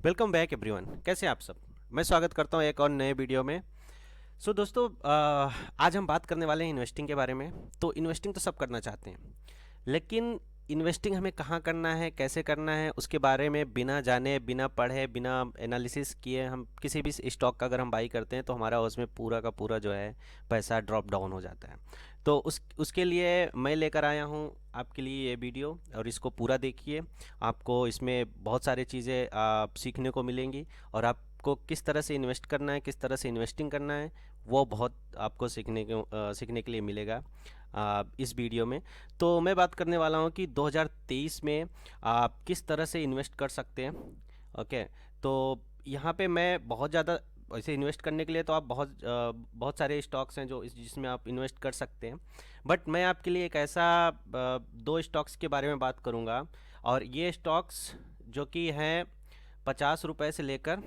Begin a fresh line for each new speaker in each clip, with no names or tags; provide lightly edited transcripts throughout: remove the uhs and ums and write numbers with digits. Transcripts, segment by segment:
Welcome back everyone. कैसे हैं आप सब? मैं स्वागत करता हूं एक और नए वीडियो में। दोस्तों, आज हम बात करने वाले हैं इन्वेस्टिंग के बारे में। तो इन्वेस्टिंग तो सब करना चाहते हैं, लेकिन इन्वेस्टिंग हमें कहाँ करना है, कैसे करना है, उसके बारे में बिना जाने, बिना पढ़े, बिना एनालिसिस किए हम किसी भी स्टॉक का अगर हम बाई करते हैं तो हमारा उसमें पूरा का पूरा जो है पैसा ड्रॉप डाउन हो जाता है। तो उसके लिए मैं लेकर आया हूँ आपके लिए ये वीडियो, और इसको पूरा देखिए। आपको इसमें बहुत सारी चीज़ें सीखने को मिलेंगी, और आपको किस तरह से इन्वेस्ट करना है, किस तरह से इन्वेस्टिंग करना है, वो बहुत आपको सीखने के लिए मिलेगा इस वीडियो में। तो मैं बात करने वाला हूँ कि 2023 में आप किस तरह से इन्वेस्ट कर सकते हैं। ओके। तो यहाँ पे मैं बहुत ज़्यादा वैसे इन्वेस्ट करने के लिए तो आप बहुत सारे स्टॉक्स हैं जो जिसमें आप इन्वेस्ट कर सकते हैं। बट मैं आपके लिए एक ऐसा दो स्टॉक्स के बारे में बात करूँगा, और ये स्टॉक्स जो कि हैं 50 रुपये से लेकर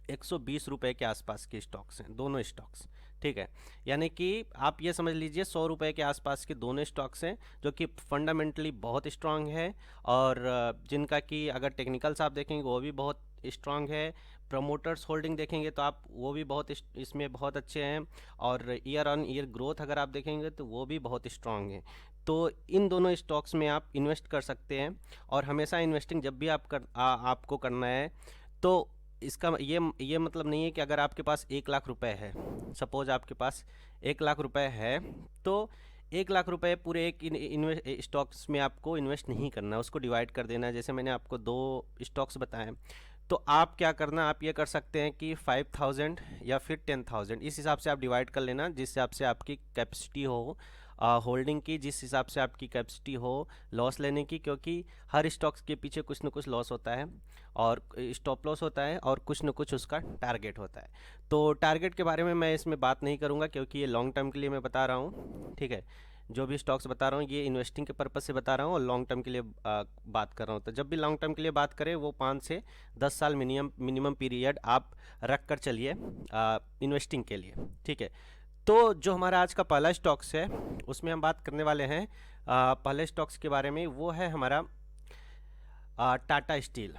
120 रुपये के आसपास के स्टॉक्स हैं, दोनों स्टॉक्स। ठीक है, यानी कि आप ये समझ लीजिए 100 रुपये के आसपास के दोनों स्टॉक्स हैं जो कि फंडामेंटली बहुत स्ट्रांग है, और जिनका कि अगर टेक्निकल्स आप देखेंगे वो भी बहुत स्ट्रांग है। प्रमोटर्स होल्डिंग देखेंगे तो आप वो भी बहुत इसमें बहुत अच्छे हैं, और ईयर ऑन ईयर ग्रोथ अगर आप देखेंगे तो वो भी बहुत स्ट्रांग है। तो इन दोनों स्टॉक्स में आप इन्वेस्ट कर सकते हैं। और हमेशा इन्वेस्टिंग जब भी आपको करना है, तो इसका ये मतलब नहीं है कि अगर आपके पास 1 लाख रुपए है, सपोज आपके पास 1 लाख रुपए है, तो 1 लाख रुपए पूरे एक स्टॉक्स में आपको इन्वेस्ट नहीं करना, उसको डिवाइड कर देना है। जैसे मैंने आपको दो स्टॉक्स बताए, तो आप क्या करना, आप ये कर सकते हैं कि 5,000 या फिर 10,000 इस हिसाब से आप डिवाइड कर लेना, जिस हिसाब से आपकी कैपेसिटी हो होल्डिंग की, जिस हिसाब से आपकी कैपेसिटी हो लॉस लेने की, क्योंकि हर स्टॉक्स के पीछे कुछ न कुछ लॉस होता है, और स्टॉप लॉस होता है, और कुछ न कुछ उसका टारगेट होता है। तो टारगेट के बारे में मैं इसमें बात नहीं करूँगा, क्योंकि ये लॉन्ग टर्म के लिए मैं बता रहा हूँ। ठीक है, जो भी स्टॉक्स बता रहा हूँ ये इन्वेस्टिंग के पर्पज़ से बता रहा हूँ, और लॉन्ग टर्म के लिए बात कर रहा हूँ। तो जब भी लॉन्ग टर्म के लिए बात करें, वो 5 से 10 साल मिनिमम पीरियड आप रख कर चलिए इन्वेस्टिंग के लिए। ठीक है, तो जो हमारा आज का पहला स्टॉक्स है उसमें हम बात करने वाले हैं पहले स्टॉक्स के बारे में। वो है हमारा टाटा स्टील।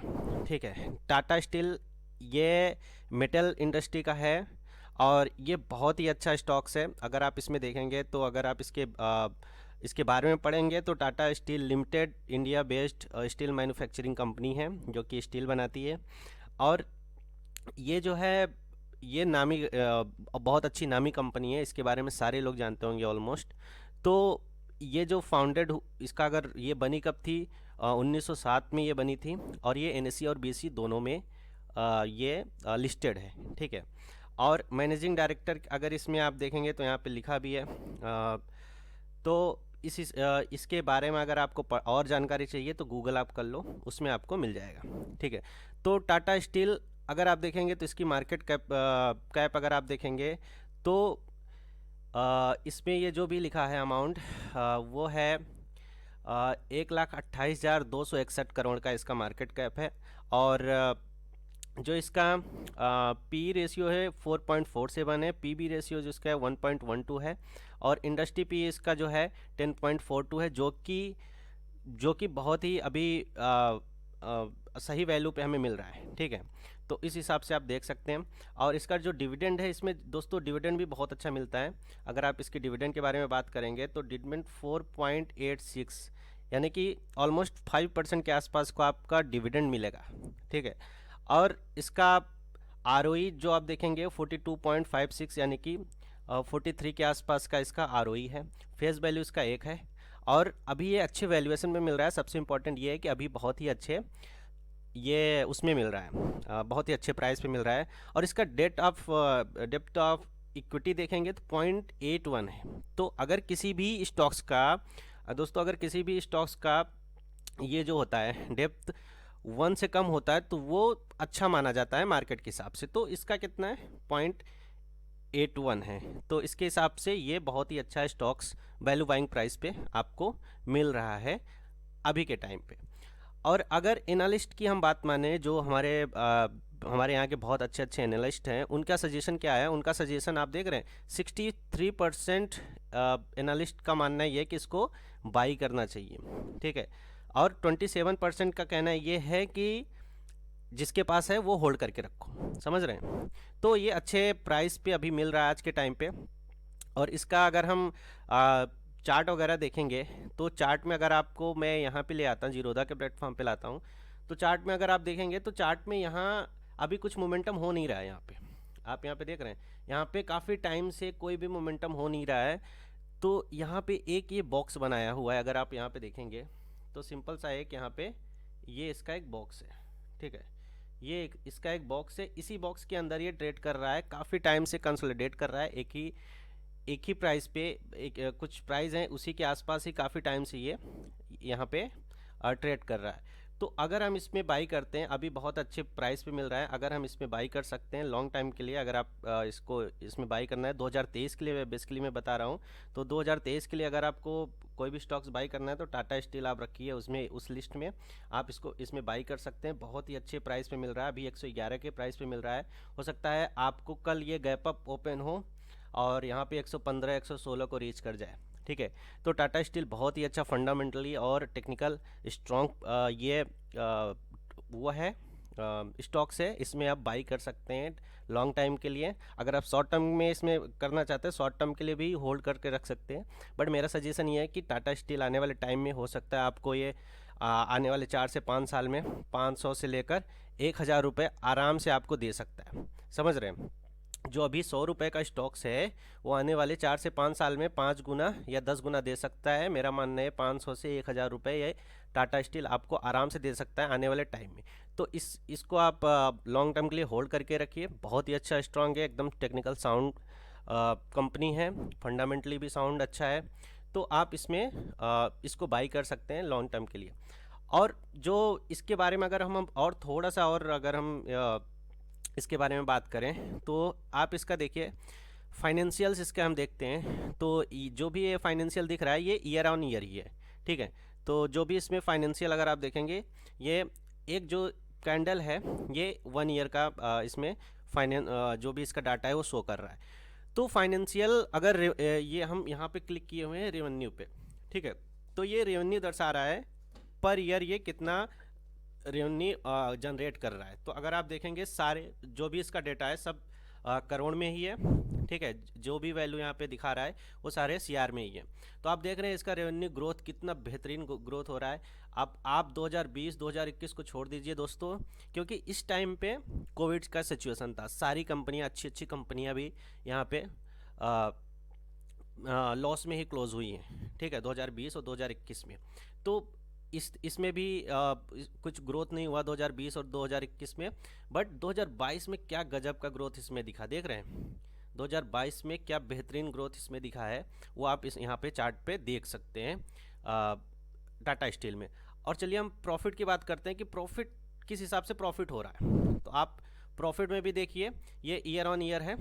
ठीक है, टाटा स्टील ये मेटल इंडस्ट्री का है, और ये बहुत ही अच्छा स्टॉक्स है। अगर आप इसमें देखेंगे तो अगर आप इसके बारे में पढ़ेंगे तो Tata steel limited India based steel manufacturing company है जो कि स्टील बनाती है। और ये जो है ये बहुत अच्छी नामी कंपनी है, इसके बारे में सारे लोग जानते होंगे ऑलमोस्ट। तो ये जो इसका अगर ये बनी कब थी, 1907 में ये बनी थी, और ये एनएसई और बीएसई दोनों में ये लिस्टेड है। ठीक है, और मैनेजिंग डायरेक्टर अगर इसमें आप देखेंगे तो यहाँ पे लिखा भी है। तो इसके बारे में अगर आपको और जानकारी चाहिए तो गूगल आप कर लो, उसमें आपको मिल जाएगा। ठीक है, तो टाटा स्टील अगर आप देखेंगे तो इसकी मार्केट कैप अगर आप देखेंगे तो इसमें ये जो भी लिखा है अमाउंट वो है 1,28,261 करोड़ का इसका मार्केट कैप है। और जो इसका पी रेशियो है 4.47 है, पीबी रेशियो जो इसका है 1.12 है, और इंडस्ट्री पी इसका जो है 10.42 है, जो कि बहुत ही अभी सही वैल्यू पे हमें मिल रहा है। ठीक है, तो इस हिसाब से आप देख सकते हैं। और इसका जो डिविडेंड है, इसमें दोस्तों डिविडेंड भी बहुत अच्छा मिलता है। अगर आप इसके डिविडेंड के बारे में बात करेंगे तो डिविडेंड 4.86, यानी कि ऑलमोस्ट 5% के आसपास को आपका डिविडेंड मिलेगा। ठीक है, और इसका आरओई जो आप देखेंगे 42.56, यानी कि 43 के आसपास का इसका आरओई है। फेस वैल्यू इसका 1 है, और अभी ये अच्छे वैल्यूएशन में मिल रहा है। सबसे इम्पोर्टेंट ये है कि अभी बहुत ही अच्छे ये उसमें मिल रहा है, बहुत ही अच्छे प्राइस पे मिल रहा है। और इसका डेप्थ ऑफ इक्विटी देखेंगे तो 0.81 है। तो अगर किसी भी स्टॉक्स का दोस्तों, अगर किसी भी स्टॉक्स का ये जो होता है डेप्थ 1 से कम होता है तो वो अच्छा माना जाता है मार्केट के हिसाब से। तो इसका कितना है, 0.81 है। तो इसके हिसाब से ये बहुत ही अच्छा स्टॉक्स वैल्यू बाइंग प्राइस पे आपको मिल रहा है अभी के टाइम पे। और अगर एनालिस्ट की हम बात माने, जो हमारे यहाँ के बहुत अच्छे अच्छे एनालिस्ट हैं, उनका सजेशन क्या है, उनका सजेशन आप देख रहे हैं 63% एनालिस्ट का मानना है ये कि इसको बाई करना चाहिए। ठीक है, और 27% का कहना ये है कि जिसके पास है वो होल्ड करके रखो, समझ रहे हैं। तो ये अच्छे प्राइस पे अभी मिल रहा है आज के टाइम पे। और इसका अगर हम चार्ट वगैरह देखेंगे तो चार्ट में अगर आपको मैं यहाँ पे ले आता हूँ, जीरोधा के प्लेटफॉर्म पे लाता हूँ, तो चार्ट में अगर आप देखेंगे तो चार्ट में यहाँ अभी कुछ मोमेंटम हो नहीं रहा है। यहाँ पे आप यहाँ पे देख रहे हैं, यहाँ पे काफ़ी टाइम से कोई भी मोमेंटम हो नहीं रहा है। तो यहाँ पे एक ये बॉक्स बनाया हुआ है, अगर आप यहाँ पे देखेंगे तो सिंपल सा एक यहाँ पे ये इसका एक बॉक्स है, ठीक है। ये एक इसका एक बॉक्स है, इसी बॉक्स के अंदर ये ट्रेड कर रहा है, काफ़ी टाइम से कंसोलिडेट कर रहा है एक ही प्राइस पे। कुछ प्राइस हैं उसी के आसपास ही काफ़ी टाइम से ये यहाँ पे ट्रेड कर रहा है। तो अगर हम इसमें बाई करते हैं, अभी बहुत अच्छे प्राइस पे मिल रहा है, अगर हम इसमें बाई कर सकते हैं लॉन्ग टाइम के लिए। अगर आप इसमें बाई करना है 2023 के लिए बेसिकली मैं बता रहा हूँ, तो 2023 के लिए अगर आपको कोई भी स्टॉक्स बाई करना है तो टाटा स्टील आप रखिए उसमें, उस लिस्ट में आप इसमें बाई कर सकते हैं। बहुत ही अच्छे प्राइस पे मिल रहा है, अभी 111 के प्राइस पे मिल रहा है। हो सकता है आपको कल ये गैप अप ओपन हो और यहाँ पे 115 116 को रीच कर जाए, ठीक है। तो टाटा स्टील बहुत ही अच्छा फंडामेंटली और टेक्निकल स्ट्रॉन्ग ये वो है स्टॉक्स है, इसमें आप बाई कर सकते हैं लॉन्ग टाइम के लिए। अगर आप शॉर्ट टर्म में इसमें करना चाहते हैं, शॉर्ट टर्म के लिए भी होल्ड करके रख सकते हैं। बट मेरा सजेशन ये है कि टाटा स्टील आने वाले टाइम में हो सकता है आपको ये आने वाले 4 से 5 साल में 500 से लेकर 1000 रुपये आराम से आपको दे सकता है, समझ रहे हैं। जो अभी 100 रुपये का स्टॉक्स है वो आने वाले 4 से 5 साल में 5 गुना या 10 गुना दे सकता है। मेरा मानना है 500 से 1000 रुपये ये टाटा स्टील आपको आराम से दे सकता है आने वाले टाइम में। तो इसको आप लॉन्ग टर्म के लिए होल्ड करके रखिए। बहुत ही अच्छा स्ट्रांग है, एकदम टेक्निकल साउंड कंपनी है, फंडामेंटली भी साउंड अच्छा है। तो आप इसमें इसको बाई कर सकते हैं लॉन्ग टर्म के लिए। और जो इसके बारे में अगर हम और थोड़ा सा और अगर हम इसके बारे में बात करें तो आप इसका देखिए फाइनेंशियल्स इसके हम देखते हैं तो जो भी ये फाइनेंशियल दिख रहा है ये ईयर ऑन ईयर ही है, ठीक है। तो जो भी इसमें फाइनेंशियल अगर आप देखेंगे, ये एक जो कैंडल है ये 1 ईयर का इसमें जो भी इसका डाटा है वो शो कर रहा है। तो फाइनेंशियल अगर ये हम यहाँ पे क्लिक किए हुए हैं रेवेन्यू पे, ठीक है। तो ये रेवेन्यू दर्शा रहा है पर ईयर ये कितना रेवेन्यू जनरेट कर रहा है। तो अगर आप देखेंगे सारे जो भी इसका डेटा है सब करोड़ में ही है, ठीक है। जो भी वैल्यू यहाँ पे दिखा रहा है वो सारे सीआर में ही है। तो आप देख रहे हैं इसका रेवेन्यू ग्रोथ कितना बेहतरीन ग्रोथ हो रहा है। अब आप 2020 2021 को छोड़ दीजिए दोस्तों, क्योंकि इस टाइम पे कोविड का सिचुएशन था, सारी कंपनियाँ अच्छी कंपनियाँ भी यहाँ पे लॉस में ही क्लोज हुई हैं, ठीक है, 2020 और 2021 में। तो इसमें भी कुछ ग्रोथ नहीं हुआ 2020 और 2021 में। बट 2022 में क्या गजब का ग्रोथ इसमें दिखा, देख रहे हैं 2022 में क्या बेहतरीन ग्रोथ इसमें दिखा है, वो आप इस यहाँ पे चार्ट पे देख सकते हैं टाटा स्टील में। और चलिए हम प्रॉफिट की बात करते हैं कि प्रॉफिट किस हिसाब से प्रॉफिट हो रहा है। तो आप प्रॉफिट में भी देखिए ये ईयर ऑन ईयर है,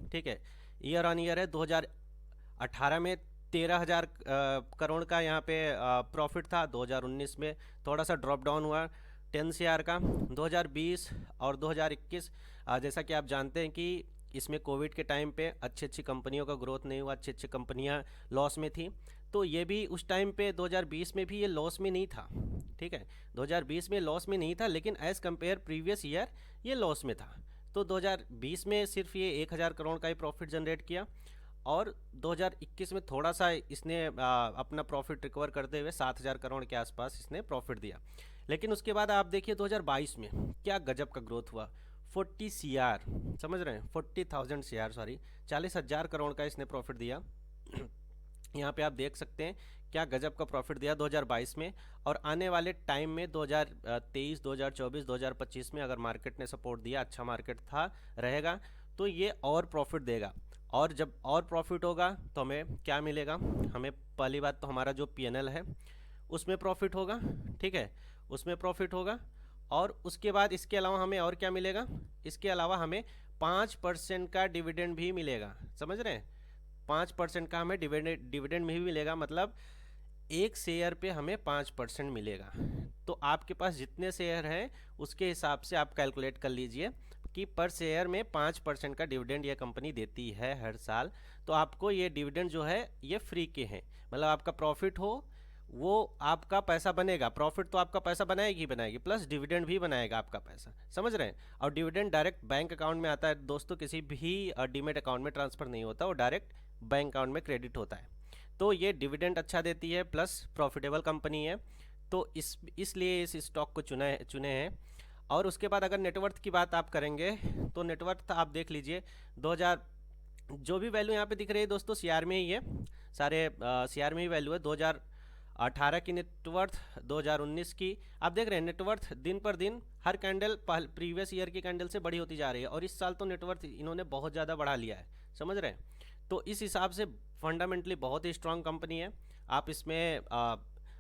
ठीक है, ईयर ऑन ईयर है। 2018 में 13,000 करोड़ का यहाँ पे प्रॉफिट था, 2019 में थोड़ा सा ड्रॉप डाउन हुआ 10 CR का। 2020 और 2021 जैसा कि आप जानते हैं कि इसमें कोविड के टाइम पे अच्छी कंपनियों का ग्रोथ नहीं हुआ, अच्छी कंपनियां लॉस में थी। तो ये भी उस टाइम पे 2020 में भी ये लॉस में नहीं था, ठीक है, 2020 में लॉस में नहीं था, लेकिन एज़ कम्पेयर प्रीवियस ईयर ये लॉस में था। तो 2020 में सिर्फ ये 1000 करोड़ का ही प्रॉफिट जनरेट किया और 2021 में थोड़ा सा इसने अपना प्रॉफिट रिकवर करते हुए 7000 करोड़ के आसपास इसने प्रॉफिट दिया। लेकिन उसके बाद आप देखिए 2022 में क्या गजब का ग्रोथ हुआ, 40 CR, समझ रहे हैं, 40,000 CR, सॉरी 40,000 करोड़ का इसने प्रॉफिट दिया। यहाँ पे आप देख सकते हैं क्या गजब का प्रॉफिट दिया 2022 में। और आने वाले टाइम में 2023 2024 2025 में अगर मार्केट ने सपोर्ट दिया, अच्छा मार्केट था रहेगा, तो ये और प्रॉफिट देगा। और जब और प्रॉफिट होगा तो हमें क्या मिलेगा, हमें पहली बात तो हमारा जो PNL है उसमें प्रॉफिट होगा, ठीक है, उसमें प्रॉफिट होगा। और उसके बाद इसके अलावा हमें और क्या मिलेगा, इसके अलावा हमें 5% का डिविडेंड भी मिलेगा, समझ रहे हैं, 5% का हमें डिविडेंड में भी मिलेगा, मतलब एक शेयर पे हमें 5% मिलेगा। तो आपके पास जितने शेयर हैं उसके हिसाब से आप कैलकुलेट कर लीजिए कि पर शेयर में 5% का डिविडेंड ये कंपनी देती है हर साल। तो आपको ये डिविडेंड जो है ये फ्री के हैं, मतलब आपका प्रॉफिट हो वो आपका पैसा बनेगा, प्रॉफिट तो आपका पैसा बनाएगी ही बनाएगी, प्लस डिविडेंड भी बनाएगा आपका पैसा, समझ रहे हैं। और डिविडेंड डायरेक्ट बैंक अकाउंट में आता है दोस्तों, किसी भी डीमेट अकाउंट में ट्रांसफ़र नहीं होता, वो डायरेक्ट बैंक अकाउंट में क्रेडिट होता है। तो ये डिविडेंड अच्छा देती है, प्लस प्रॉफिटेबल कंपनी है, तो इसलिए इस स्टॉक को चुने हैं। और उसके बाद अगर नेटवर्थ की बात आप करेंगे तो नेटवर्थ आप देख लीजिए 2000, जो भी वैल्यू यहाँ पे दिख रही है दोस्तों सीआर में ही है, सारे सीआर में ही वैल्यू है। 2018 की नेटवर्थ, 2019 की, आप देख रहे हैं नेटवर्थ दिन पर दिन हर कैंडल प्रीवियस ईयर की कैंडल से बड़ी होती जा रही है, और इस साल तो नेटवर्थ इन्होंने बहुत ज़्यादा बढ़ा लिया है, समझ रहे हैं। तो इस हिसाब से फंडामेंटली बहुत ही स्ट्रांग कंपनी है। आप इसमें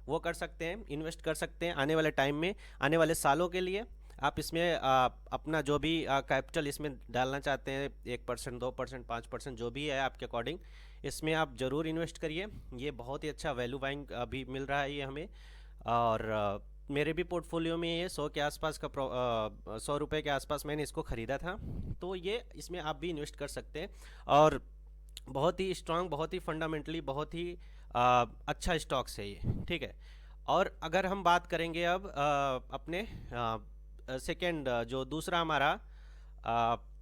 वो कर सकते हैं, इन्वेस्ट कर सकते हैं आने वाले टाइम में, आने वाले सालों के लिए। आप इसमें अपना जो भी कैपिटल इसमें डालना चाहते हैं, 1%, 2%, 5%, जो भी है आपके अकॉर्डिंग, इसमें आप ज़रूर इन्वेस्ट करिए। ये बहुत ही अच्छा वैल्यू बाइंग अभी मिल रहा है ये हमें। और मेरे भी पोर्टफोलियो में ये 100 के आसपास का 100 रुपये के आसपास मैंने इसको ख़रीदा था। तो ये इसमें आप भी इन्वेस्ट कर सकते हैं, और बहुत ही स्ट्रांग, बहुत ही फंडामेंटली बहुत ही अच्छा स्टॉक्स है ये, ठीक है। और अगर हम बात करेंगे अब अपने सेकेंड, जो दूसरा हमारा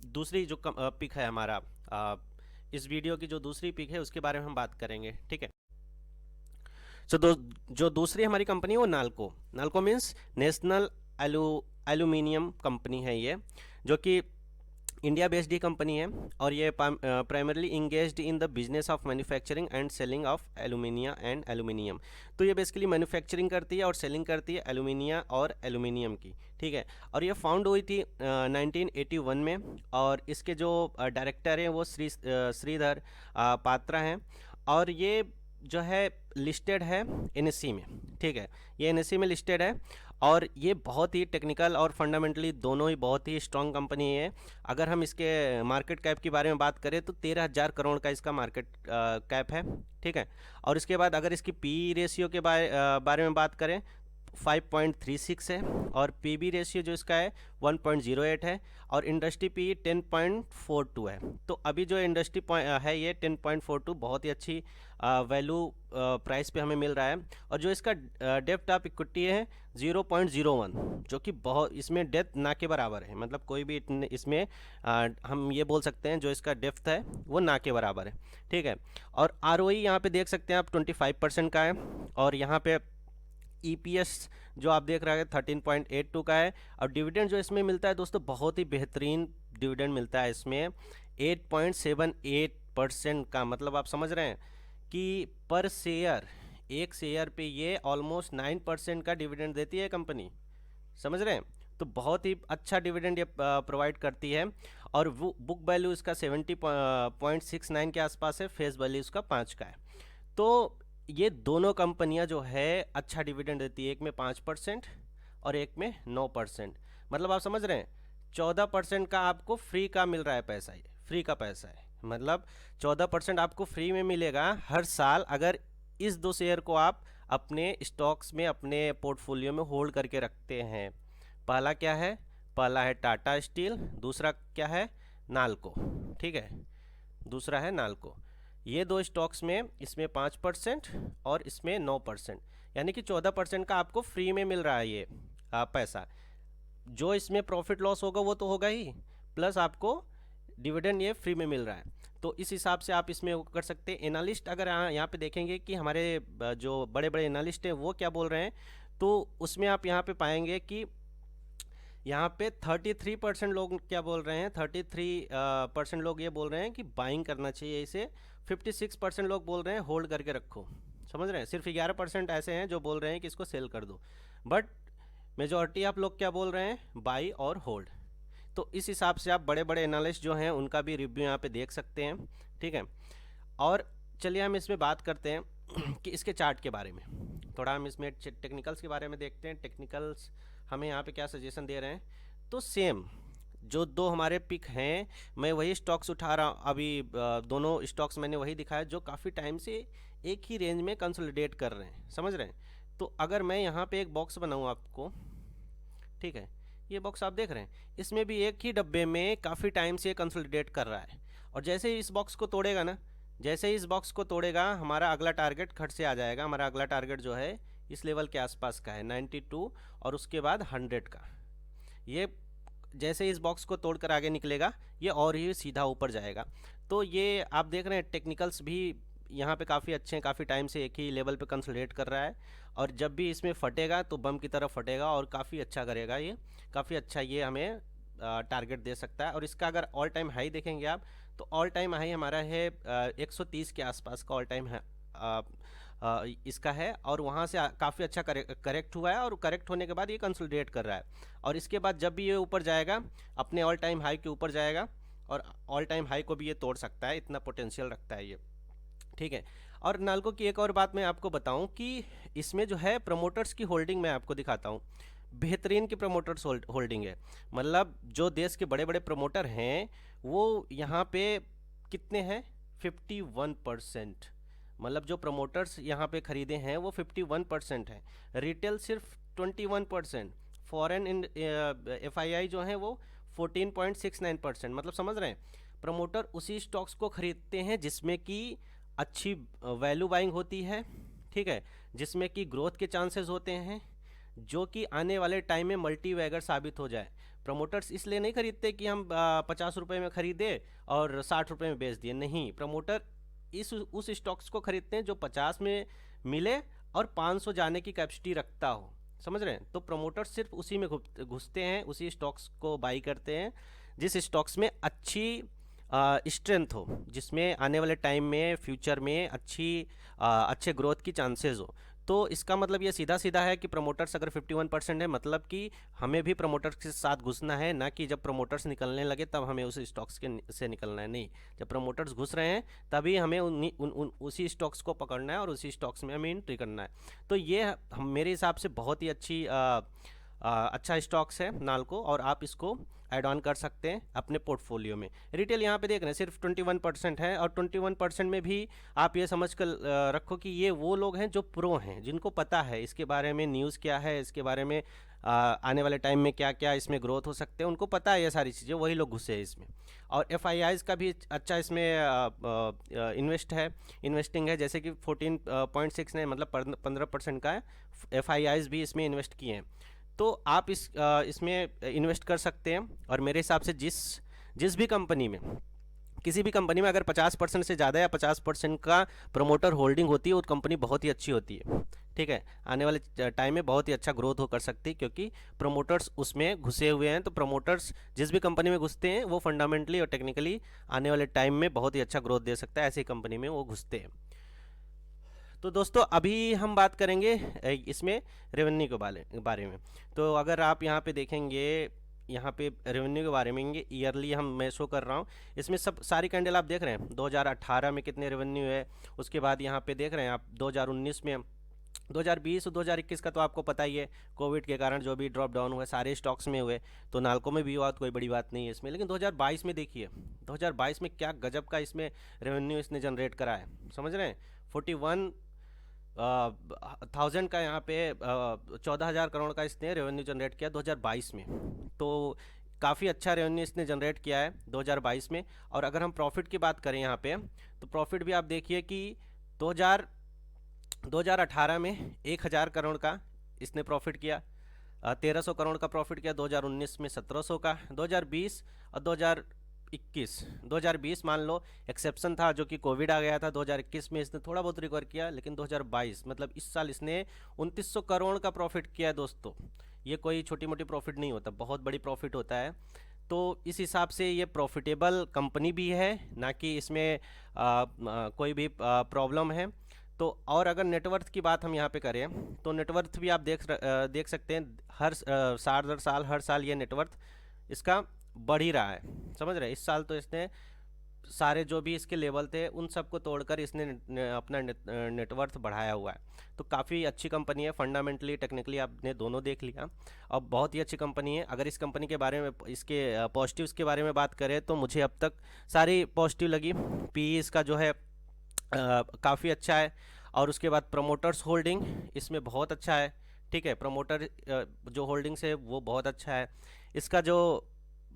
दूसरी जो पिक है हमारा, इस वीडियो की जो दूसरी पिक है उसके बारे में हम बात करेंगे, ठीक है। सो जो दूसरी हमारी कंपनी है वो NALCO. NALCO means national aluminium company है ये, जो कि इंडिया बेस्ड ही कंपनी है, और ये primarily engaged in the business of manufacturing and selling of alumina and aluminium. तो ये बेसिकली मैन्युफैक्चरिंग करती है और सेलिंग करती है एल्यूमिनिया और एल्यूमिनियम की, ठीक है। और ये फाउंड हुई थी 1981 में, और इसके जो डायरेक्टर हैं वो श्रीधर पात्रा हैं, और ये जो है लिस्टेड है एनएससी में, ठीक है। ये एनएससी में लिस्टेड है, और ये बहुत ही टेक्निकल और फंडामेंटली दोनों ही बहुत ही स्ट्रॉन्ग कंपनी है। अगर हम इसके मार्केट कैप के बारे में बात करें तो 13,000 करोड़ का इसका मार्केट कैप है, ठीक है। और इसके बाद अगर इसकी पी रेशियो के बारे में बात करें 5.36 है, और पीबी रेशियो जो इसका है 1.08 है, और इंडस्ट्री पी 10.42 है। तो अभी जो इंडस्ट्री है ये 10.42 बहुत ही अच्छी वैल्यू प्राइस पे हमें मिल रहा है। और जो इसका डेप्थ ऑफ इक्विटी है 0.01, जो कि बहुत, इसमें डेप्थ ना के बराबर है, मतलब कोई भी इसमें हम ये बोल सकते हैं जो इसका डेप्थ है वो ना के बराबर है, ठीक है। और आरओई यहाँ पे देख सकते हैं आप 25% का है, और यहाँ पे EPS जो आप देख रहे हैं 13.82 का है। और डिविडेंड जो इसमें मिलता है दोस्तों बहुत ही बेहतरीन डिविडेंड मिलता है इसमें, 8.78% का, मतलब आप समझ रहे हैं कि पर शेयर, एक शेयर पे ये ऑलमोस्ट 9% का डिविडेंड देती है कंपनी, समझ रहे हैं। तो बहुत ही अच्छा डिविडेंड ये प्रोवाइड करती है। और वो बुक वैल्यू इसका 70.69 के आसपास है, फेस वैल्यू इसका 5 का है। तो ये दोनों कंपनियां जो है अच्छा डिविडेंड देती है, एक में 5% और एक में 9%, मतलब आप समझ रहे हैं 14% का आपको फ्री का मिल रहा है पैसा, ये फ्री का पैसा है, मतलब 14% आपको फ्री में मिलेगा हर साल, अगर इस दो शेयर को आप अपने स्टॉक्स में, अपने पोर्टफोलियो में होल्ड करके रखते हैं। पहला क्या है, पहला है टाटा स्टील, दूसरा क्या है नाल्को, ठीक है, दूसरा है नाल्को। ये दो स्टॉक्स में, इसमें 5% और इसमें 9%, यानी कि 14% का आपको फ्री में मिल रहा है ये पैसा। जो इसमें प्रॉफिट लॉस होगा वो तो होगा ही, प्लस आपको डिविडेंड ये फ्री में मिल रहा है। तो इस हिसाब से आप इसमें कर सकते हैं। एनालिस्ट अगर यहाँ पे देखेंगे कि हमारे जो बड़े बड़े एनालिस्ट हैं वो क्या बोल रहे हैं, तो उसमें आप यहाँ पे पाएंगे कि यहाँ पे 33% लोग क्या बोल रहे हैं, 33% लोग ये बोल रहे हैं कि बाइंग करना चाहिए इसे, 56% लोग बोल रहे हैं होल्ड करके रखो, समझ रहे हैं। सिर्फ 11% ऐसे हैं जो बोल रहे हैं कि इसको सेल कर दो, बट मेजॉरिटी आप लोग क्या बोल रहे हैं, बाई और होल्ड। तो इस हिसाब से आप बड़े बड़े एनालिस्ट जो हैं उनका भी रिव्यू यहाँ पे देख सकते हैं, ठीक है। और चलिए हम इसमें बात करते हैं कि इसके चार्ट के बारे में, थोड़ा हम इसमें टेक्निकल्स के बारे में देखते हैं। टेक्निकल्स हमें यहाँ पे क्या सजेशन दे रहे हैं, तो सेम जो दो हमारे पिक हैं, मैं वही स्टॉक्स उठा रहा हूँ अभी, दोनों स्टॉक्स मैंने वही दिखाया जो काफ़ी टाइम से एक ही रेंज में कंसोलिडेट कर रहे हैं, समझ रहे हैं। तो अगर मैं यहाँ पे एक बॉक्स बनाऊँ आपको, ठीक है, ये बॉक्स आप देख रहे हैं, इसमें भी एक ही डब्बे में काफ़ी टाइम से कंसोलिडेट कर रहा है, और जैसे ही इस बॉक्स को तोड़ेगा ना, जैसे ही इस बॉक्स को तोड़ेगा हमारा अगला टारगेट खट से आ जाएगा। हमारा अगला टारगेट जो है इस लेवल के आसपास का है 92 और उसके बाद 100 का। ये जैसे ही इस बॉक्स को तोड़कर आगे निकलेगा ये और ही सीधा ऊपर जाएगा। तो ये आप देख रहे हैं टेक्निकल्स भी यहाँ पे काफ़ी अच्छे हैं, काफ़ी टाइम से एक ही लेवल पे कंसोलिडेट कर रहा है और जब भी इसमें फटेगा तो बम की तरफ फटेगा और काफ़ी अच्छा करेगा ये, काफ़ी अच्छा ये हमें टारगेट दे सकता है। और इसका अगर ऑल टाइम हाई देखेंगे आप तो ऑल टाइम हाई हमारा है 130 के आसपास का ऑल टाइम है इसका है और वहाँ से काफ़ी अच्छा करेक्ट हुआ है और करेक्ट होने के बाद ये कंसोलिडेट कर रहा है और इसके बाद जब भी ये ऊपर जाएगा अपने ऑल टाइम हाई के ऊपर जाएगा और ऑल टाइम हाई को भी ये तोड़ सकता है, इतना पोटेंशियल रखता है ये, ठीक है। और नाल्को की एक और बात मैं आपको बताऊं कि इसमें जो है प्रमोटर्स की होल्डिंग मैं आपको दिखाता हूं, बेहतरीन की प्रमोटर्स होल्डिंग है। मतलब जो देश के बड़े बड़े प्रमोटर हैं वो यहाँ पे कितने हैं 51%। मतलब जो प्रमोटर्स यहाँ पे खरीदे हैं वो 51% है, रिटेल सिर्फ 21%, फॉरेन FII जो है वो 14.69%। मतलब समझ रहे हैं प्रमोटर उसी स्टॉक्स को खरीदते हैं जिसमें कि अच्छी वैल्यू बाइंग होती है, ठीक है, जिसमें कि ग्रोथ के चांसेस होते हैं, जो कि आने वाले टाइम में मल्टी वैगर साबित हो जाए। प्रमोटर्स इसलिए नहीं खरीदते कि हम 50 रुपये में खरीदे और 60 रुपये में बेच दिए, नहीं, प्रमोटर उस स्टॉक्स को खरीदते हैं जो 50 में मिले और 500 जाने की कैपेसिटी रखता हो, समझ रहे हैं। तो प्रमोटर्स सिर्फ उसी में घुसते हैं, उसी स्टॉक्स को बाई करते हैं जिस स्टॉक्स में अच्छी स्ट्रेंथ हो, जिसमें आने वाले टाइम में फ्यूचर में अच्छे ग्रोथ की चांसेस हो। तो इसका मतलब ये सीधा सीधा है कि प्रमोटर्स अगर 51% है मतलब कि हमें भी प्रमोटर्स के साथ घुसना है, ना कि जब प्रमोटर्स निकलने लगे तब हमें उस स्टॉक्स से निकलना है, नहीं, जब प्रमोटर्स घुस रहे हैं तभी हमें उसी स्टॉक्स को पकड़ना है और उसी स्टॉक्स में हमें एंट्री करना है। तो ये मेरे हिसाब से बहुत ही अच्छा स्टॉक्स है नाल्को और आप इसको ऐड ऑन कर सकते हैं अपने पोर्टफोलियो में। रिटेल यहाँ पे देख रहे हैं सिर्फ 21% है और 21% में भी आप ये समझ कर रखो कि ये वो लोग हैं जो प्रो हैं, जिनको पता है इसके बारे में, न्यूज़ क्या है इसके बारे में, आने वाले टाइम में क्या क्या इसमें ग्रोथ हो सकते हैं, उनको पता है ये सारी चीज़ें, वही लोग घुसे हैं इसमें। और FIIs का भी अच्छा इसमें इन्वेस्टिंग है, जैसे कि 14.69 मतलब 15% का है, FIIs भी इसमें इन्वेस्ट किए हैं। तो आप इसमें इन्वेस्ट कर सकते हैं और मेरे हिसाब से जिस भी कंपनी में, किसी भी कंपनी में अगर 50% से ज़्यादा या 50% का प्रमोटर होल्डिंग होती है वो कंपनी बहुत ही अच्छी होती है, ठीक है, आने वाले टाइम में बहुत ही अच्छा ग्रोथ हो कर सकती है क्योंकि प्रमोटर्स उसमें घुसे हुए हैं। तो प्रमोटर्स जिस भी कंपनी में घुसते हैं वो फंडामेंटली और टेक्निकली आने वाले टाइम में बहुत ही अच्छा ग्रोथ दे सकता है, ऐसी कंपनी में वो घुसते हैं। तो दोस्तों अभी हम बात करेंगे इसमें रेवेन्यू के बारे में। तो अगर आप यहाँ पे देखेंगे, यहाँ पे रेवेन्यू के बारे में ईयरली मैं शो कर रहा हूँ, इसमें सब सारी कैंडल आप देख रहे हैं 2018 में कितने रेवेन्यू है, उसके बाद यहाँ पे देख रहे हैं आप 2019 में, 2020 और 2021 का तो आपको पता ही है, कोविड के कारण जो भी ड्रॉप डाउन हुए सारे स्टॉक्स में हुए, तो नाल्को में भी हुआ, तो कोई बड़ी बात नहीं है इसमें। लेकिन 2022 में देखिए, 2022 में क्या गजब का इसमें रेवेन्यू इसने जनरेट करा है, समझ रहे हैं, 41,000 का यहाँ पे 14,000 करोड़ का इसने रेवेन्यू जनरेट किया 2022 में। तो काफ़ी अच्छा रेवेन्यू इसने जनरेट किया है 2022 में। और अगर हम प्रॉफिट की बात करें यहाँ पे, तो प्रॉफिट भी आप देखिए कि 2018 में 1,000 करोड़ का इसने प्रॉफिट किया, 1,300 करोड़ का प्रॉफिट किया 2019 में, 1,700 का 2020 और 2020 मान लो एक्सेप्शन था जो कि कोविड आ गया था, 2021 में इसने थोड़ा बहुत रिकवर किया, लेकिन 2022 मतलब इस साल इसने 2,900 करोड़ का प्रॉफिट किया है दोस्तों। ये कोई छोटी मोटी प्रॉफिट नहीं होता, बहुत बड़ी प्रॉफिट होता है। तो इस हिसाब से ये प्रॉफिटेबल कंपनी भी है, ना कि इसमें कोई भी प्रॉब्लम है। तो और अगर नेटवर्थ की बात हम यहाँ पे करें तो नेटवर्थ भी आप देख सकते हैं, हर साल हर साल ये नेटवर्थ इसका बढ़ ही रहा है, समझ रहे हैं। इस साल तो इसने सारे जो भी इसके लेवल थे उन सबको तोड़कर इसने अपना नेटवर्थ बढ़ाया हुआ है। तो काफ़ी अच्छी कंपनी है, फंडामेंटली टेक्निकली आपने दोनों देख लिया, अब बहुत ही अच्छी कंपनी है। अगर इस कंपनी के बारे में, इसके पॉजिटिव्स के बारे में बात करें तो मुझे अब तक सारी पॉजिटिव लगी। PE इसका जो है काफ़ी अच्छा है और उसके बाद प्रमोटर्स होल्डिंग इसमें बहुत अच्छा है, ठीक है, प्रमोटर जो होल्डिंग्स है वो बहुत अच्छा है। इसका जो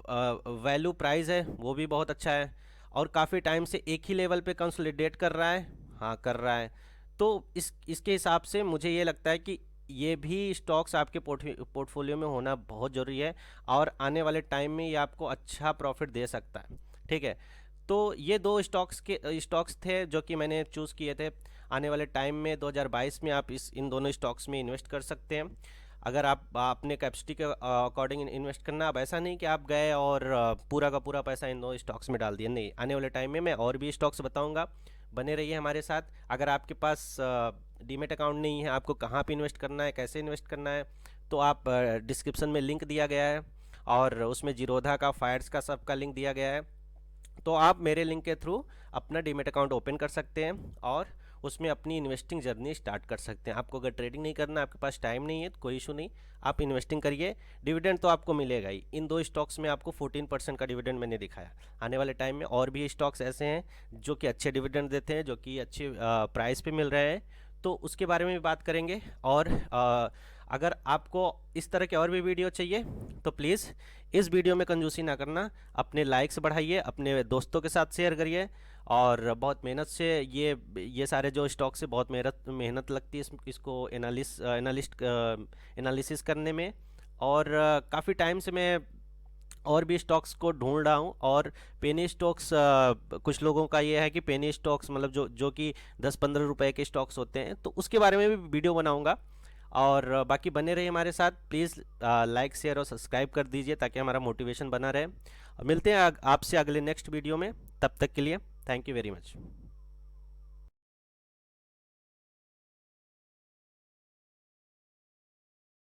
वैल्यू प्राइस है वो भी बहुत अच्छा है और काफ़ी टाइम से एक ही लेवल पे कंसोलिडेट कर रहा है। हाँ, कर रहा है। तो इसके हिसाब से मुझे ये लगता है कि ये भी स्टॉक्स आपके पोर्टफोलियो में होना बहुत ज़रूरी है, और आने वाले टाइम में ये आपको अच्छा प्रॉफिट दे सकता है। ठीक है, तो ये दो स्टॉक्स थे जो कि मैंने चूज़ किए थे। आने वाले टाइम में 2022 में आप इन दोनों स्टॉक्स में इन्वेस्ट कर सकते हैं, अगर आप अपने कैपेसिटी के अकॉर्डिंग इन्वेस्ट करना। अब ऐसा नहीं कि आप गए और पूरा का पूरा पैसा इन दो स्टॉक्स में डाल दिया, नहीं। आने वाले टाइम में मैं और भी स्टॉक्स बताऊंगा, बने रहिए हमारे साथ। अगर आपके पास डीमेट अकाउंट नहीं है, आपको कहाँ पे इन्वेस्ट करना है, कैसे इन्वेस्ट करना है, तो आप डिस्क्रिप्शन में लिंक दिया गया है, और उसमें जीरोधा का, फायर्स का, सबका लिंक दिया गया है। तो आप मेरे लिंक के थ्रू अपना डीमेट अकाउंट ओपन कर सकते हैं और उसमें अपनी इन्वेस्टिंग जर्नी स्टार्ट कर सकते हैं। आपको अगर ट्रेडिंग नहीं करना, आपके पास टाइम नहीं है, तो कोई इशू नहीं, आप इन्वेस्टिंग करिए। डिविडेंड तो आपको मिलेगा ही। इन दो स्टॉक्स में आपको 14% का डिविडेंड मैंने दिखाया। आने वाले टाइम में और भी स्टॉक्स ऐसे हैं जो कि अच्छे डिविडेंड देते हैं, जो कि अच्छे प्राइस पे मिल रहे हैं, तो उसके बारे में भी बात करेंगे। और अगर आपको इस तरह के और भी वीडियो चाहिए तो प्लीज़ इस वीडियो में कंजूसी ना करना, अपने लाइक्स बढ़ाइए, अपने दोस्तों के साथ शेयर करिए। और बहुत मेहनत से ये सारे जो स्टॉक्स से बहुत मेहनत लगती है इसको एनालिसिस करने में। और काफ़ी टाइम से मैं और भी स्टॉक्स को ढूंढ रहा हूँ। और पेनी स्टॉक्स, कुछ लोगों का ये है कि पेनी स्टॉक्स मतलब जो कि 10-15 रुपए के स्टॉक्स होते हैं, तो उसके बारे में भी वीडियो बनाऊंगा। और बाकी बने रहिए हमारे साथ। प्लीज़ लाइक, शेयर और सब्सक्राइब कर दीजिए ताकि हमारा मोटिवेशन बना रहे। मिलते हैं आपसे अगले नेक्स्ट वीडियो में। तब तक के लिए थैंक यू वेरी मच।